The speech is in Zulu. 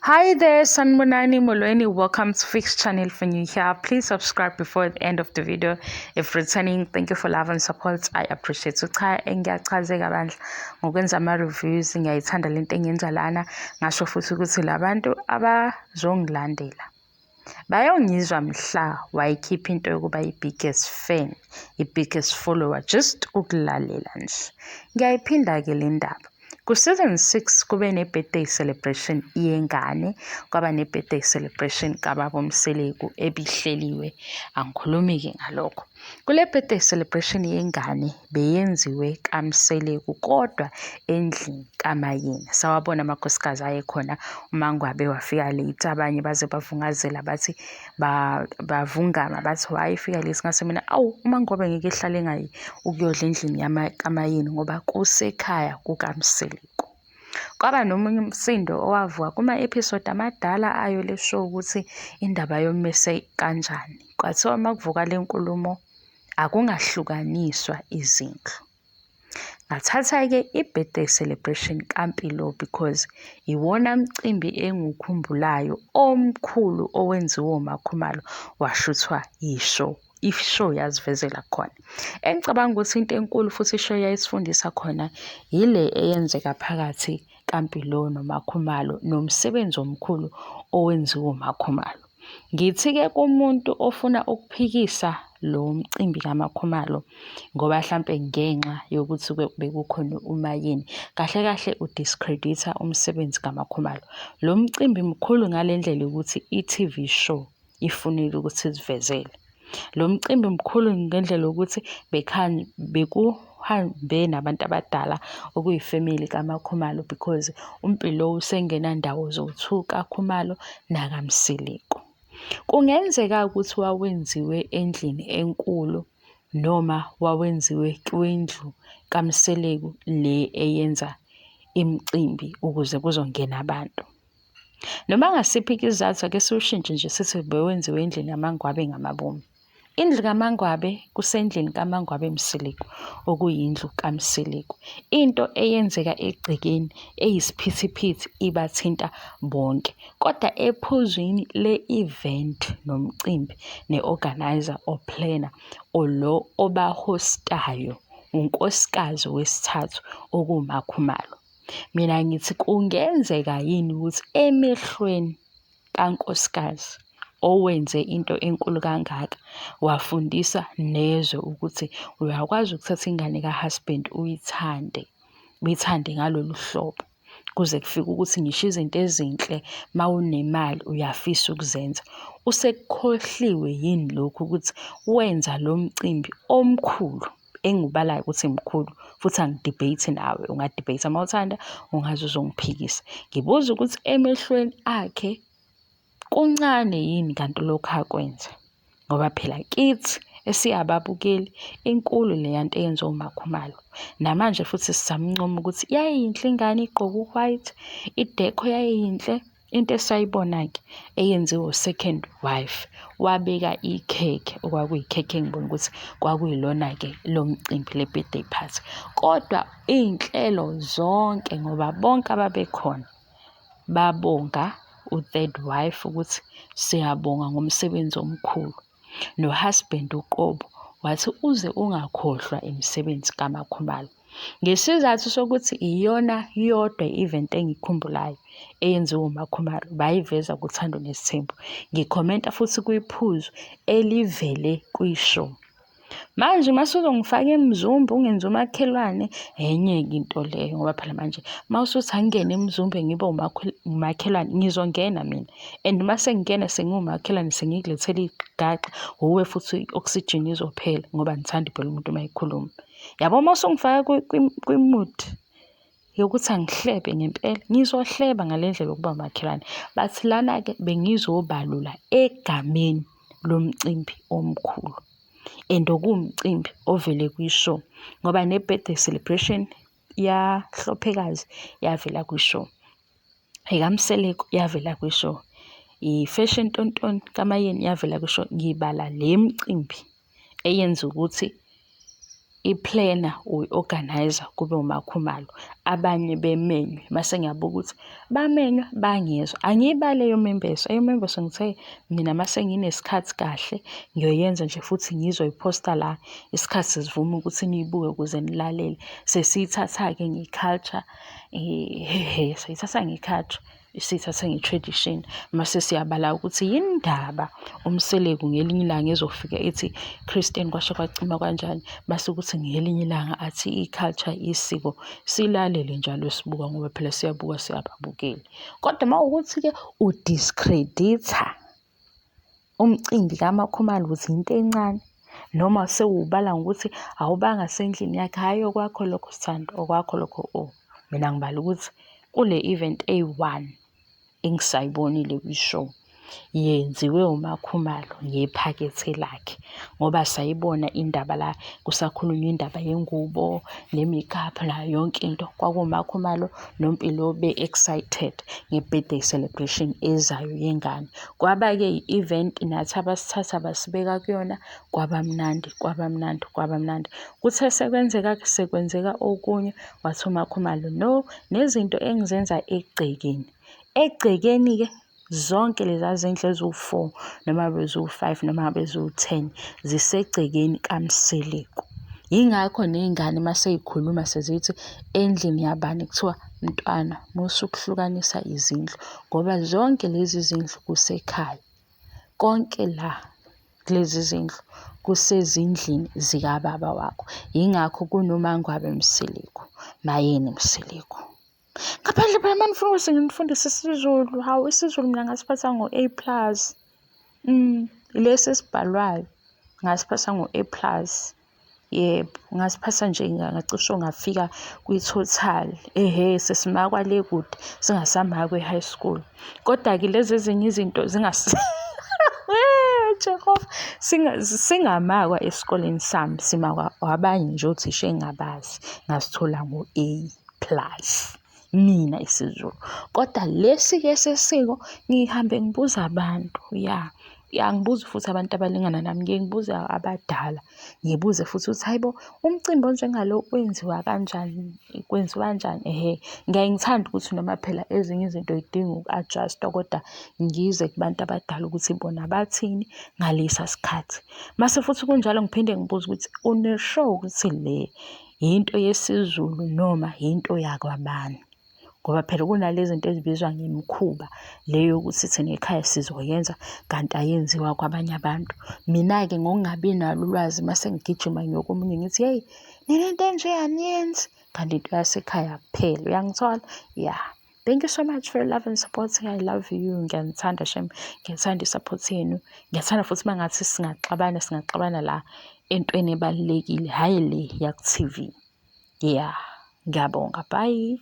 Hi there, Sanbonani Molweni. Welcome to Fix Channel. If you're new here, please subscribe before the end of the video. If returning, thank you for love and support. I appreciate it. Ngiyachazeka bandla ngokwenza ama-reviews, ngiyayithanda lento engiyenza lana. Ngasho futhi ukuthi labantu abazongilandela bayongizwa mhla wayikhipha into yokuba i-biggest fan, i-biggest follower, just ukulalela nje. Ngiyayiphinda-ke le ndaba. Ku-season 6 kube ne-birthday celebration yengane, kwaba ne-birthday celebration kababa uMseleku ebihleliwe, angikhulumi-ke ngalokho. Kule birthday celebration yengane beyenziwe kaMseleku kodwa endlini kaMayini. Sawabona amakhosikazi ayekhona, uMangwabe wafika late, abanye baze bavungazela bathi bavungama bathi why ifika late. Ngase mina awu uMangwabe ngeke ehlale ngayi ukuyodla endlini kaMayini ngoba kusekhaya kukaMseleku. Kwaba nomunye umsindo owavuka kuma-episode amadala ayo le show ukuthi indaba yommese kanjani. Kwathiwa uma kuvuka le nkulumo akungahlukaniswa izindlu. Ngathatha-ke i-birthday celebration kaMpilo because iwona mcimbi engiwukhumbulayo omkhulu owenziwe uMakhumalo washuthwa yishow. I-show yazivezela khona. Engicabanga ukuthi into enkulu futhi ishow yayisifundisa khona yile eyenzeka phakathi kaMpilo noMakhumalo nomsebenzi omkhulu owenziwe uMakhumalo. Ngithi-ke kumuntu ofuna ukuphikisa lo mcimbi kaMakhumalo ngoba mhlampe ngenxa yokuthi bekukhona uMayini, kahle kahle udiscredita umsebenzi kaMakhumalo. Lo mcimbi mkhulu ngale ndlela ukuthi i-TV show ifunile ukuthi isivezele. Lo mcimbi mkhulu ngendlela yokuthi bekuhambe nabantu abadala okuyifamily kaMakhumalo because uMpilo usengena ndawo zothuka Khumalo nakaMseleku. Kungenzeka ukuthi wawenziwe endlini enkulu noma wawenziwe kwindlu kaMseleku le eyenza imicimbi ukuze kuzongena abantu. Noma ngasiphi isizathu ake siwushintshe nje sithi bewenziwe endlini kaMangwabe ngamabomu. Indlu kaMangwabe kusendlini kaMangwabe Mseleku okuyindlu kaMseleku. Into eyenzeka egcekeni eyisiphithiphithi ibathinta bonke. Kodwa ephuzwini le-event nomcimbi ne-organizer or-planner lo obahostayo unkosikazi wesithathu okuMakhumalo. Mina ngithi kungenzeka yini ukuthi emehlweni kankosikazi owenze into enkulu kangaka wafundisa nezwe ukuthi uyakwazi ukuthatha ingane ka-husband uyithande ngalolu hlobo kuze kufike ukuthi ngisho izinto ezinhle mawunemali uyafisa ukuzenza. Usekukhohliwe yini lokhu ukuthi wenza lo mcimbi omkhulu engubalayo ukuthi mkhulu futhi angidebate nawe, ungadebate mawuthanda ungaze uzongiphikisa. Ngibuza ukuthi emehlweni akhe kuncane yini kanti lokho akwenza ngoba phela kithi esiyababukeli inkulu le nto eyenziwa uMakhumalo. Namanje futhi sisamncoma ukuthi yayinhle ingane igqoke u-white, idekho yayinhle. Into esayibona-ke eyenziwe u-second wife wabeka ikhekhe okwakuyikhekhe engibona ukuthi kwakuyilona-ke lo mcimbi le-birthday party. Kodwa iy'nhlelo zonke ngoba bonke ababekhona babonga u-third wife ukuthi siyabonga ngomsebenzi omkhulu. No-husband uqobo wathi uze ungakhohlwa imisebenzi kaMakhumalo. Ngesizathu sokuthi iyona yodwa i-event engikhumbulayo eyenziwe uMakhumalo bayiveza kuThando Nes'thembu. Ngikhomenta futhi kwiphuzu elivele kwishow. Manje masuzongifaka emzumbe ungenza umakhelwane enye-ke into leyo ngoba phela manje mawusuthi angingene emzumbe ngibe umakhelwane ngizongena mina and mase ngingena sengiwumakhelwane sengikulethela igaxa uwe futhi i-oxygen izophela ngoba ngithanda phela umuntu mayikhuluma. Yabo mawusungifaka kwimood yokuthi angihlebe ngempela ngizohleba ngale ndlela yokuba umakhelwane. Bathi lana-ke bengizobalula egameni lomcimbi omkhulu and okuwumcimbi ovele kwishow ngoba ne-birthday celebration yaHlophekazi yavela kwishow, ekaMseleku yavela kwishow, i-fashion tonton kaMayini yavela kwishow. Ngibala le mcimbi eyenza ukuthi i-planner uyi-organizer kube umakhumalo, abanye bemenywe. Mase ngiyabuka ukuthi bamenywa bangezwa, angiyibale eyomembeso. Eyomembeso ngithe mina mase nginesikhathi kahle ngiyoyenza nje futhi ngizoyiphosta la isikhathi sesivuma ukuthi niyibuke ukuze nilalele. Sesiyithatha-ke nge-culture, siyithatha nge-culture, siyithathe nge-tradition. Mase siyabala ukuthi yini ndaba umseleku ngelinye ilanga ezofika ethi Christian kwasho kwacima kanjani, base ukuthi ngelinye ilanga athi i-culture, isiko silalele njalo sibuka ngoba phela siyabuka siyababukeli. Kodwa mawukuthi-ke udiscreditha umcimbi kamakhumalo ukuthi into encane, noma sewubala ngokuthi awubanga sendlini yakhe, hhayi okwakho lokho Sithando, okwakho lokho mina ngibala ukuthi kule event eyi-1 engisayibonile kwi-show yenziwe umakhumalo ngephakethe lakhe, ngoba sayibona indaba la kusakhulunywa indaba yengubo ne-makeup nayo yonke into. Kwakuwumakhumalo noMpilo be-excited nge-birthday celebration ezayo yengane. Kwaba-ke i-event nathi abasithatha basibeka kuyona, kwabamnandi. Kuthe sekwenzeka okunye, wathi umakhumalo no, nezinto engizenza egcekeni-ke zonke leza zindlu eziwu-4 noma beziwu-5 noma beziwu-10 zisegcekeni kaMseleku. Yingakho ney'ngane mase yikhuluma sezithi endlini yabani kuthiwa mntwana musukuhlukanisa izindlu, ngoba zonke lezi zindlu kusekhaya, konke la kulezi zindlu kusezindlini zikababa wakho. Yingakho kunomangwabe Mseleku, mayeni Mseleku. Ngaphandle phela manifuna ukuthi nginifundise isiZulu, hawu isiZulu mina ngasiphatha ngo-A+. Lesi esibhalwayo ngasiphatha ngo-A+. Yebo, ngasiphatha nje ngacishe ngafika kwi-total. Sesimakwa le kude singasamakwa e-high school. Kodwa-ke lezi ezinye izinto Jehova, singamakwa esikoleni sami, simakwa abanye nje othisha engabazi, ngasithola ngo-A+. Mina isiZulu. Kodwa lesi-ke sesiko ngihambe ngibuza abantu, ngibuze futhi abantu abalingana nami, ngibuze abadala, ngibuze futhi ukuthi hayibo, umcimbi onjengalo wenziwa kanjani, kwenziwa kanjani. Ngiyaye ngithande ukuthi noma phela ezinye izinto yidinga uku-adjust-wa, kodwa ngize kubantu abadala ukuthi bona bathini ngalesa sikhathi. Mase futhi kunjalo ngiphinde ngibuze ukuthi uneshow ukuthi le yinto yesiZulu noma yinto yakwabani, ngoba phela kunalezi zinto ezibizwa ngemikhuba leyo yokuthi thina ekhaya sizoyenza kanti ayenziwa kwabanye abantu. Mina-ke ngokungabi nalo ulwazi mase ngigijima ngiyokomunye ngithi hey, ninento enje aniyenzi, kanti into yasekhaya kuphela. Uyangithola? Thank you so much for your love and support. I love you. Ngiyanithanda shem, ngiyithanda i-support yenu. Ngiyathanda futhi mangathi singaxabana la entweni ebalulekile, hhayi le yaku-TV. Ngiyabonga. Bye.